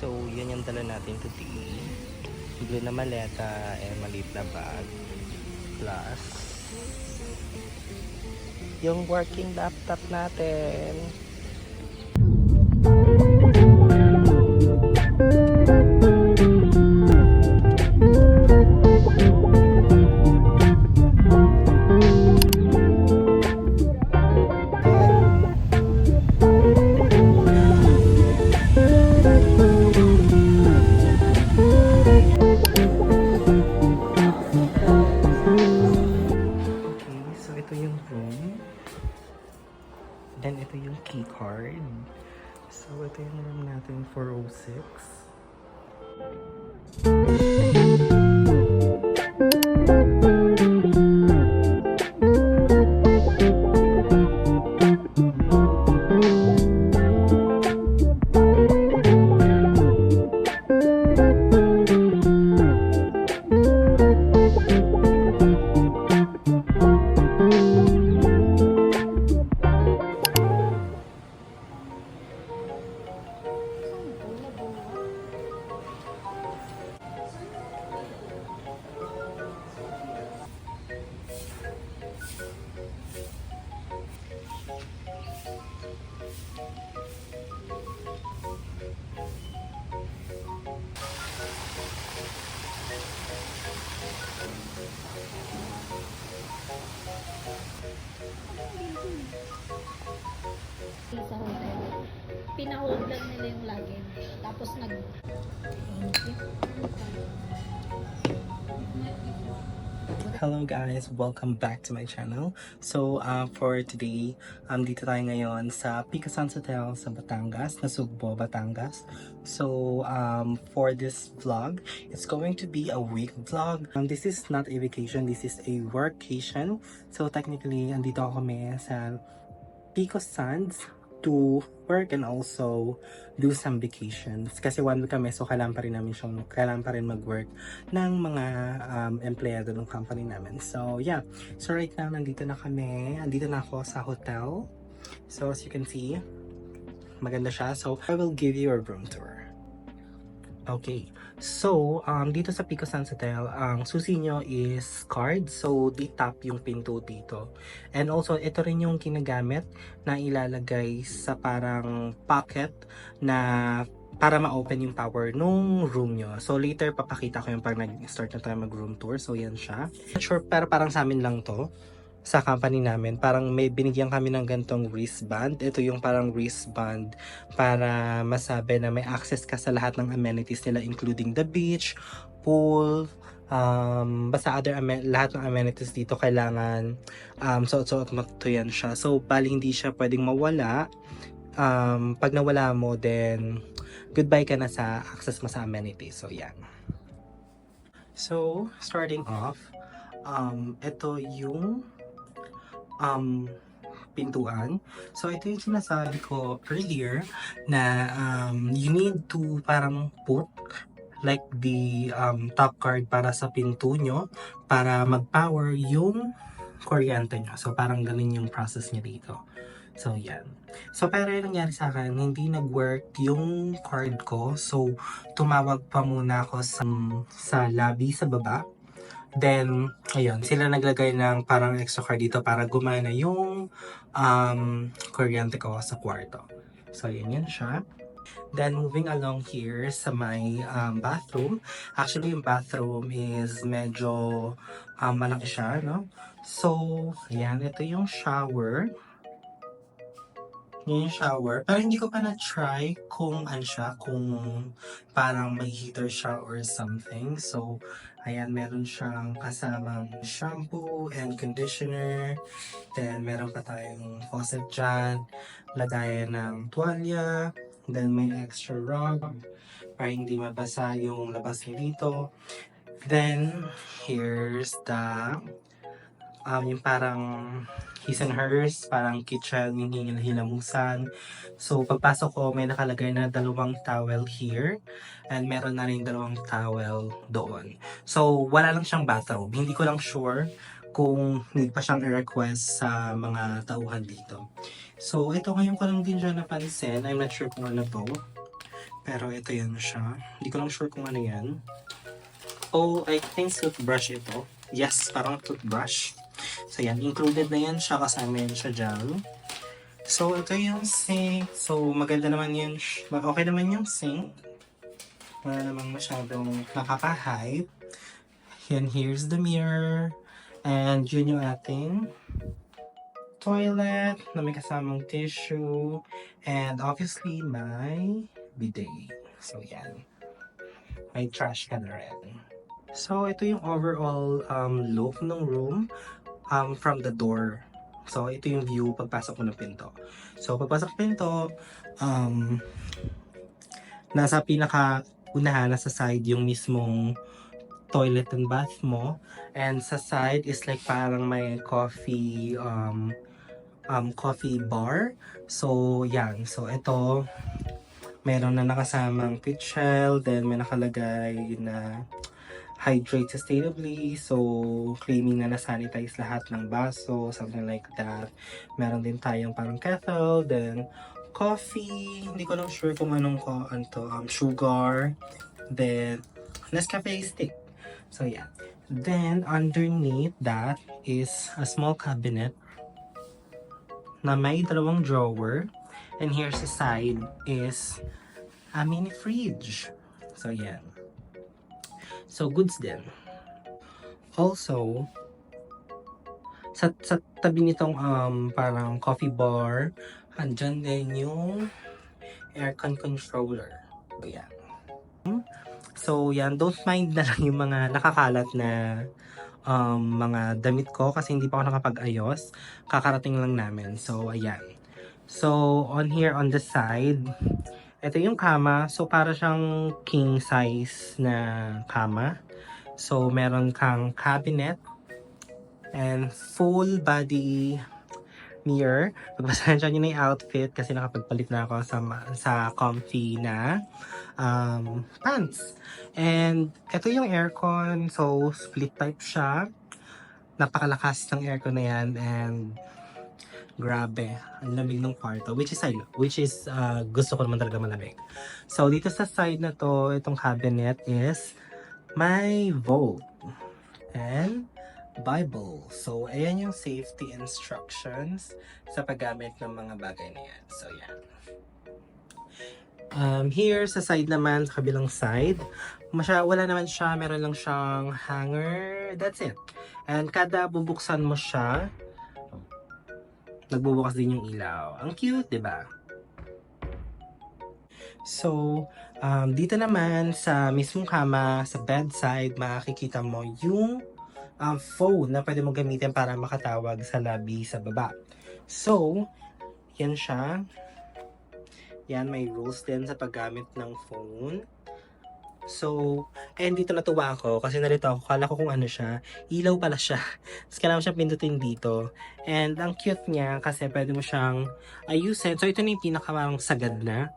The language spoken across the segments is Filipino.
So, yun yung dala natin today. Blue na maleta and maliit na bag. Plus, yung working laptop natin. So ito yung room. Then ito yung key card. So ito yung room natin, 406. Sa hotel. Pinahold lang nila yung luggage. Tapos Hello guys, welcome back to my channel. So for today, dito tayo ngayon sa Pico Sands Hotel sa Batangas, Nasugbo, Batangas. So for this vlog, it's going to be a week vlog. This is not a vacation, this is a workcation. So technically, andito ako kami sa Pico Sands to work and also do some vacations. Kasi 1 week kami, so kailangan pa rin mag-work ng mga empleyado ng company namin. So yeah, so right now nandito na ako sa hotel. So as you can see, maganda siya. So I will give you a room tour. Okay, so dito sa Pico Sands Hotel, ang susi nyo is card. So di-tap yung pinto dito. And also, ito rin yung ginagamit na ilalagay sa parang pocket na para ma-open yung power nung room nyo. So later, papakita ko yung pag nag-start na tayo mag-room tour. So yan siya. Not sure, pero parang sa amin lang to. Sa company namin, parang may binigyan kami ng gantong wristband. Ito yung parang wristband para masabi na may access ka sa lahat ng amenities nila, including the beach, pool, basta lahat ng amenities dito kailangan suot-suot mo to yan siya. So bali hindi siya pwedeng mawala. Pag nawala mo, then goodbye ka na sa access mo sa amenities. So yan. So starting off, ito yung pintuan. So ito yung sinasabi ko earlier na you need to parang put like the top card para sa pinto nyo para mag-power yung kuryente nyo. So parang ganun yung process niya dito. So yan. So pero yung nangyari sa akin, hindi nag-work yung card ko. So tumawag pa muna ako sa lobby sa baba. Then, ayun, sila naglagay ng parang extra card dito para gumana yung kuryente ko sa kwarto. So, yan siya. Then, moving along here sa my bathroom. Actually, yung bathroom is medyo malaki siya, no? So, ayan, ito yung shower. Yung shower. Pero hindi ko pa na-try kung ano siya, kung parang may heater siya or something. So, ayan, meron siyang kasamang shampoo and conditioner. Then, meron pa tayong faucet dyan. Lagayan ng tuwalya. Then, may extra rug para hindi mabasa yung labas niya dito. Then, here's the yung parang his and hers, parang kitchen, yung hilamusan. So, pagpasok ko, may nakalagay na 2 towel here. And meron na rin 2 towel doon. So, wala lang siyang bathrobe. Hindi ko lang sure kung need pa siyang i-request sa mga tauhan dito. So, ito ngayon ko lang din siya napansin. I'm not sure kung ano to. Pero ito yan siya. Hindi ko lang sure kung ano yan. Oh, I think toothbrush ito. Yes, parang toothbrush. So yan, included na yan siya, kasama yan siya dyan. So ito yung sink. So maganda naman yun. Okay naman yung sink. Wala namang masyadong nakaka-hype. And here's the mirror. And yun yung ating toilet na may kasamang tissue. And obviously, my bidet. So, yan. May trash can na rin. So, ito yung overall look ng room from the door. So, ito yung view pagpasok mo ng pinto. So, pagpasok pinto, nasa pinaka-unahan, nasa side yung mismong toilet and bath mo. And sa side is like parang may coffee bar. So, yan. So, ito, meron na nakasamang pitchel. Then, may nakalagay na hydrate sustainably. So, claiming na na-sanitize lahat ng baso. Something like that. Meron din tayong parang kettle. Then, coffee. Hindi ko lang sure kung anong sugar. Then, Nescafe stick. So, yeah. Then, underneath that is a small cabinet na may dalawang drawer. And here's the side is a mini fridge. So, yan. So, goods din. Also, sa tabi nitong parang coffee bar, andyan din yung aircon controller. So, yan. So, yan. Don't mind na lang yung mga nakakalat na mga damit ko kasi hindi pa ako nakapag-ayos. Kakarating lang namin. So, ayan. So, on here, on the side, ito yung kama. So, para siyang king size na kama. So, meron kang cabinet and full body mirror. Pagbasahan nyo na yung outfit kasi nakapagpalit na ako sa comfy na pants. And ito yung aircon. So, split type siya. Napakalakas ng aircon na yan. And grabe, ang lamig ng kwarto. Which is gusto ko naman talaga malamig. So, dito sa side na to, itong cabinet is my Vogue and Bible. So, ayan yung safety instructions sa paggamit ng mga bagay na yan. So, yan. Here, sa side naman, sa kabilang side, wala naman siya. Meron lang siyang hanger. That's it. And kada bubuksan mo siya, nagbubukas din yung ilaw. Ang cute, di ba? So, dito naman sa mismong kama, sa bedside, makikita mo yung phone na pwede mo gamitin para makatawag sa lobby sa baba. So, yan siya. Yan, may rules din sa paggamit ng phone. So, and dito natuwa ako kasi narito ako, kala ko kung ano siya, ilaw pala siya. Tapos kailangan siya pindutin dito. And ang cute niya kasi pwede mo siyang ayusin. So, ito na yung pinakamarang sagad na.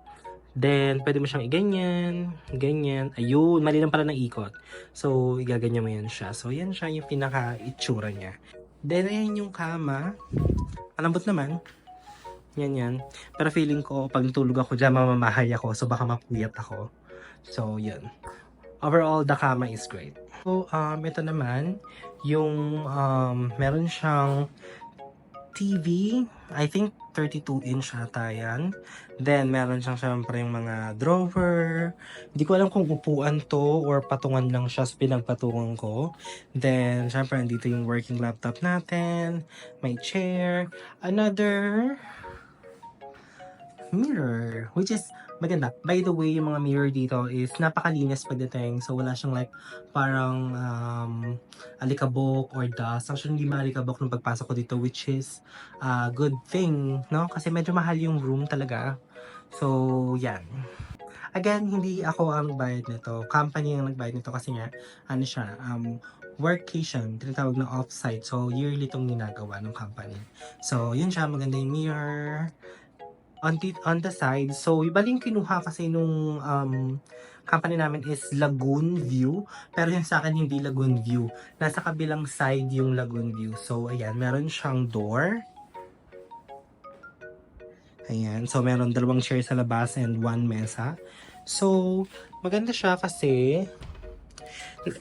Then, pwede mo siyang iganyan, ganyan. Ayun, mali lang pala ng ikot. So, igaganyan mo yan siya. So, yan siya yung pinaka-itsura niya. Then, ayan yung kama. Malambot naman. Yan. Pero feeling ko, pag natulog ako dyan, mamamahay ako. So, baka mapuyat ako. So, yun. Overall, the kama is great. So, ito naman, yung meron siyang TV. I think 32-inch ata yan. Then, meron siyang syempre yung mga drawer. Hindi ko alam kung upuan to or patungan lang siya sa pinagpatungan ko. Then, syempre, nandito yung working laptop natin. May chair. Another mirror, which is maganda. By the way, yung mga mirror dito is napakalinis pagdating. So, wala siyang like parang alikabok or dust. Actually, hindi maalikabok nung pagpasok ko dito, which is a good thing, no? Kasi medyo mahal yung room talaga. So, yan. Again, hindi ako ang nagbayad nito. Company ang nagbayad nito kasi nga, ano siya, workation, tinatawag na off-site. So, yearly itong ginagawa ng company. So, yun siya, maganda yung mirror. On the side, so iba yung kinuha kasi nung company namin is Lagoon View, pero yung sa akin hindi Lagoon View, nasa kabilang side yung Lagoon View. So ayan, meron siyang door, ayan, so meron 2 chairs sa labas and 1 mesa. So, maganda siya kasi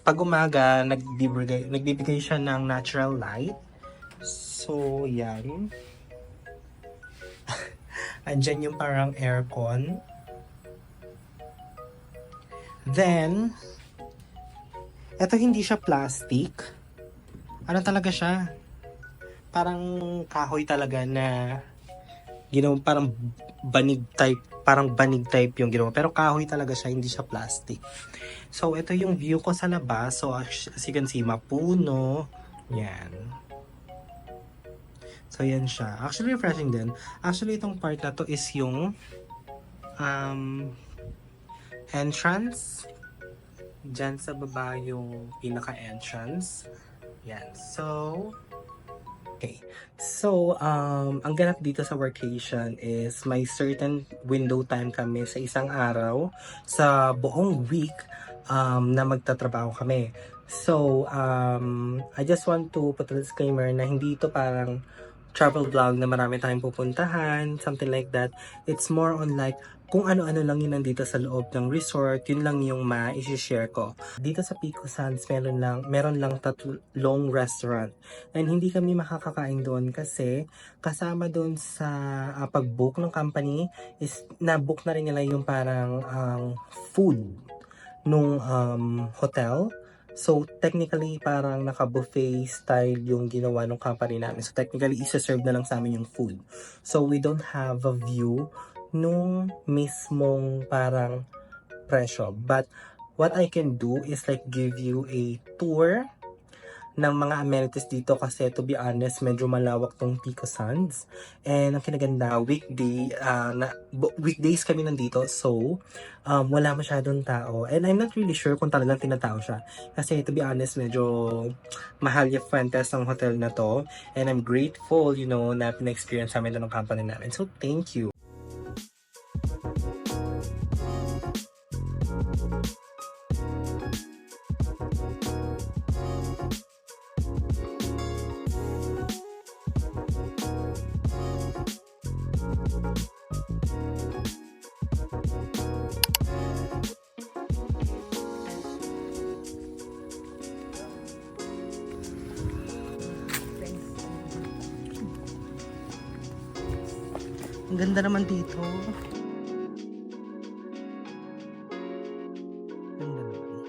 pag umaga, nagbibigay siya ng natural light. So, yan. Andyan yung parang aircon. Then, eto hindi siya plastic. Ano talaga siya? Parang kahoy talaga na parang banig type yung ginawa. Pero kahoy talaga siya, hindi siya plastic. So, ito yung view ko sa labas. So, as you can see, mapuno. Yan. So, yan siya. Actually, refreshing din. Actually, itong part na to is yung entrance. Diyan sa baba yung pinaka-entrance. Yan. So, okay. So, ang ganap dito sa workation is may certain window time kami sa isang araw sa buong week na magtatrabaho kami. So, I just want to put a disclaimer na hindi ito parang travel vlog na marami tayong pupuntahan, something like that. It's more on like kung ano-ano lang yun nandito sa loob ng resort, yun lang yung ma-share ko. Dito sa Pico Sands, meron lang 3 restaurant. And hindi kami makakakain doon kasi kasama doon sa pag-book ng company is na-book na rin nila yung parang food nung hotel. So, technically, parang naka-buffet style yung ginawa ng company namin. So, technically, isa-serve na lang sa amin yung food. So, we don't have a view nung mismong parang presyo. But, what I can do is like give you a tour ng mga amenities dito kasi to be honest, medyo malawak tong Pico Sands. And ang kinaganda, weekdays kami nandito, so wala masyadong tao. And I'm not really sure kung talagang tinatao siya. Kasi to be honest, medyo mahal yung Fuentes ng hotel na to. And I'm grateful, na pina-experience namin ito ng company namin. So, thank you. Ang ganda naman dito. Ganda naman.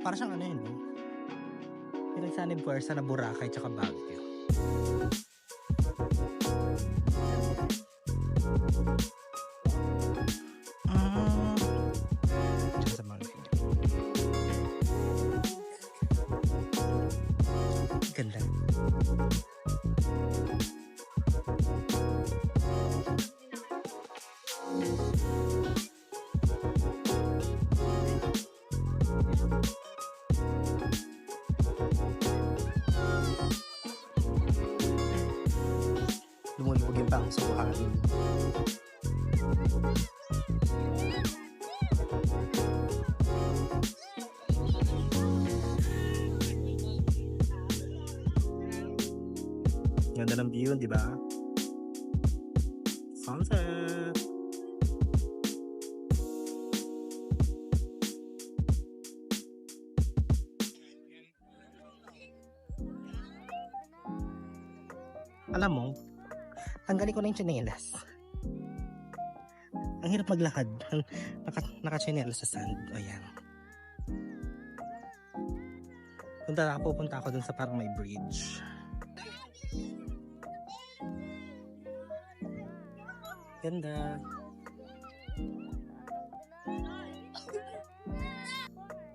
Para siyang ano yun, no? Pinagsanib puwersa na Boracay tsaka Baguio. Diyan sa mga ganda. Lumulubog yung pa ang subuhan. Ganda ng view, di ba? Sunset! Alam mo, tanggalin ko na yung tsinelas. Ang hirap maglakad. Naka-tsinelas sa sand. Ayan. Pupunta ako dun sa parang may bridge. Ganda.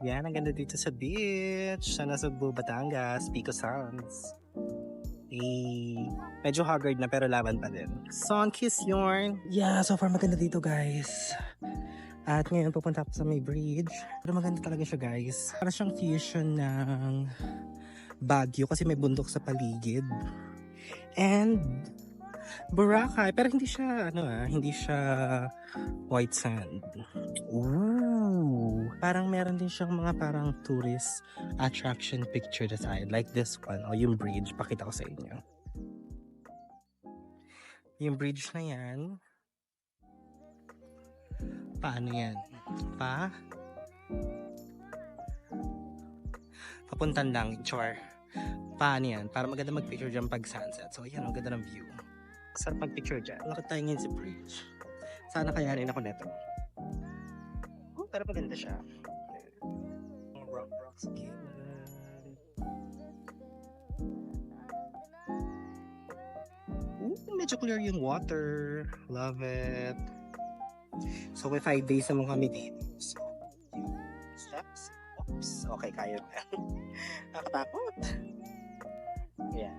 Yan, ang ganda dito sa beach. Sa Nasugbu, Batangas, Pico Sands. Medyo haggard na pero laban pa din. Sun kiss yarn. Yeah, so far maganda dito guys. At ngayon pupunta ako sa may bridge. Pero maganda talaga siya guys. Para siyang fusion ng Baguio kasi may bundok sa paligid. And Boracay, pero hindi siya hindi siya white sand. Ooh, parang meron din siyang mga parang tourist attraction picture design like this one o yung bridge, pakita ko sa inyo. Yung bridge na yan, Paano yan? Papuntan lang, char. Paano yan? Para maganda mag-picture dyan pag sunset. So, ayan, ang ganda ng view. Sarap mag-picture dyan. Lakad tayo ngayon sa bridge. Sana kayanin ako neto. Oh, pero maganda siya. Mga rocks again. Ooh, medyo clear yung water. Love it. So, may 5 days naman kami dito. So, steps. Oops. Okay, kaya na. Nakatakot. Ayan.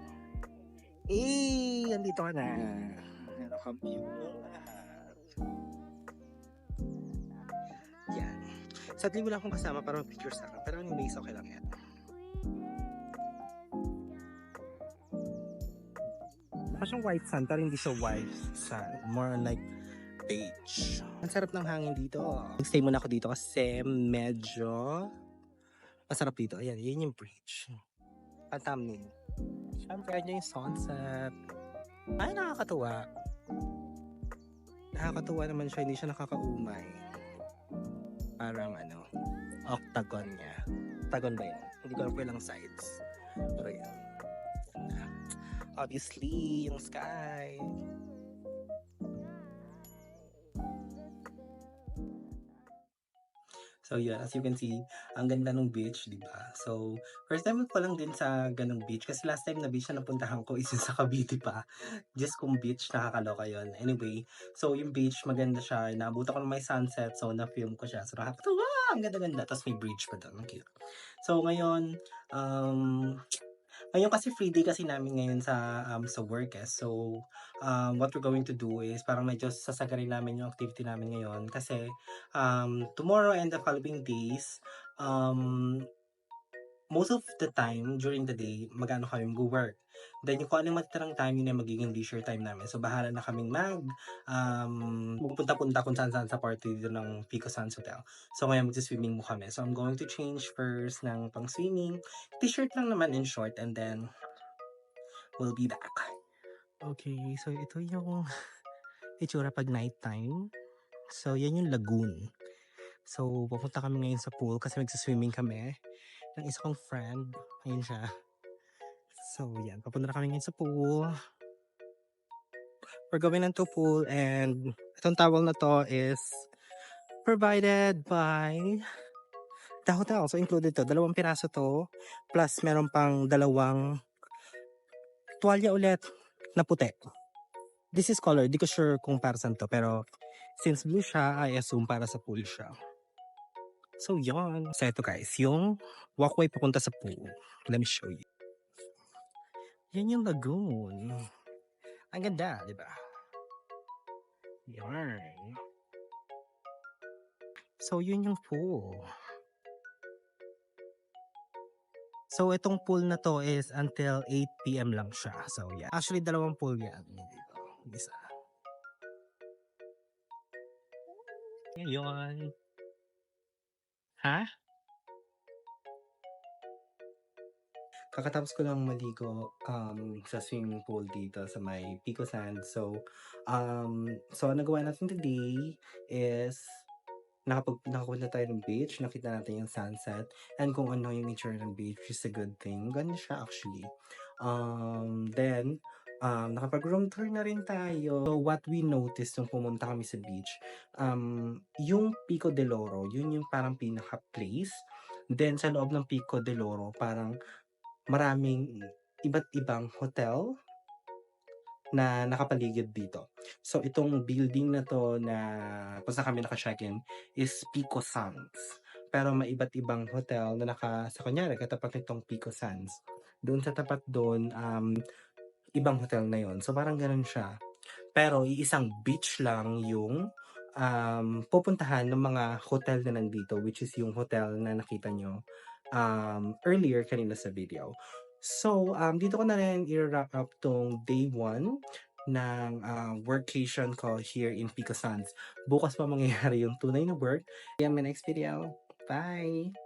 Andito ka na. Meron kang view ng lahat. Yan. Sadly, wala akong kasama para mag-picture sa akin. Pero anyways, okay lang yan. Mukha siyang white sand, pero hindi siya white sand. More like beige. Ang sarap ng hangin dito. Stay muna ako dito kasi medyo masarap dito. Ayan, yun yung bridge. Ang thumbnail. Siyempre, yun yung sunset. Ay, nakakatuwa. Nakakatuwa naman siya. Hindi siya nakakaumay. Parang octagon niya. Octagon ba yan? Hindi ko alam po ilang sides. Pero yan. Obviously, yung sky. So yeah, as you can see, ang ganda ng beach, di ba? So, first time ko lang din sa ganong beach. Kasi last time na beach na napuntahan ko is yung sa Cavite pa. Just kung beach, nakakaloka yun. Anyway, so yung beach, maganda siya. Naabutan ko ng may sunset, so na-film ko siya. So nakakatawa, ang ganda-ganda. Tapos may bridge pa doon, ang cute. So ngayon, ngayon kasi free day kasi namin ngayon sa work eh. So, what we're going to do is parang medyo sasagarin namin yung activity namin ngayon kasi tomorrow and the following days, most of the time during the day, magano kami mag-work. Then yung kung ano yung matitirang time, yun yung magiging leisure time namin. So bahala na kaming pupunta-punta kung saan-saan sa party dito ng Pico Sands Hotel. So ngayon mag-swimming mo kami. So I'm going to change first ng pang swimming. T-shirt lang naman in short and then we'll be back. Okay, so ito yung itsura pag nighttime. So yan yung lagoon. So pupunta kami ngayon sa pool kasi mag-swimming kami ng isa kong friend. Ayun siya. So, yan. Papunta na kami ngayon sa pool. We're going into pool and itong towel na to is provided by the hotel. So, included to. 2 piraso to. Plus, meron pang 2 tuwalya ulit na puti. This is color. Di ko sure kung para saan to. Pero, since blue siya, I assume para sa pool siya. So, yon. So, ito guys. Yung walkway papunta sa pool. Let me show you. Yan yung lagoon. Ang ganda, di ba? Yarn. So, yun yung pool. So, itong pool na to is until 8 p.m. lang siya. So, yeah. Actually, 2 pool yan. Dito. Isa. Ngayon. Ha? Kakatapos ko lang maligo sa swimming pool dito sa may Pico Sands. So, ang nagawa natin today is nakapunta tayo ng beach, nakita natin yung sunset, and kung ano yung nature ng beach is a good thing. Ganda siya actually. Then, nakapag-room tour na rin tayo. So, what we noticed nung pumunta kami sa beach, yung Pico de Loro, yun yung parang pinaka-place. Then, sa loob ng Pico de Loro, parang maraming iba't ibang hotel na nakapaligid dito. So, itong building na to na kung saan kami naka-check-in is Pico Sands. Pero may iba't ibang hotel na sa kunyari, katapat nitong Pico Sands. Doon sa tapat doon, ibang hotel na yon. So, parang ganun siya. Pero, iisang beach lang yung pupuntahan ng mga hotel na nandito, which is yung hotel na nakita nyo earlier kanina sa video. So, dito ko na rin i-wrap up tong day 1 ng workation ko here in Pico Sands. Bukas pa mangyayari yung tunay na work. See you in my next video. Bye!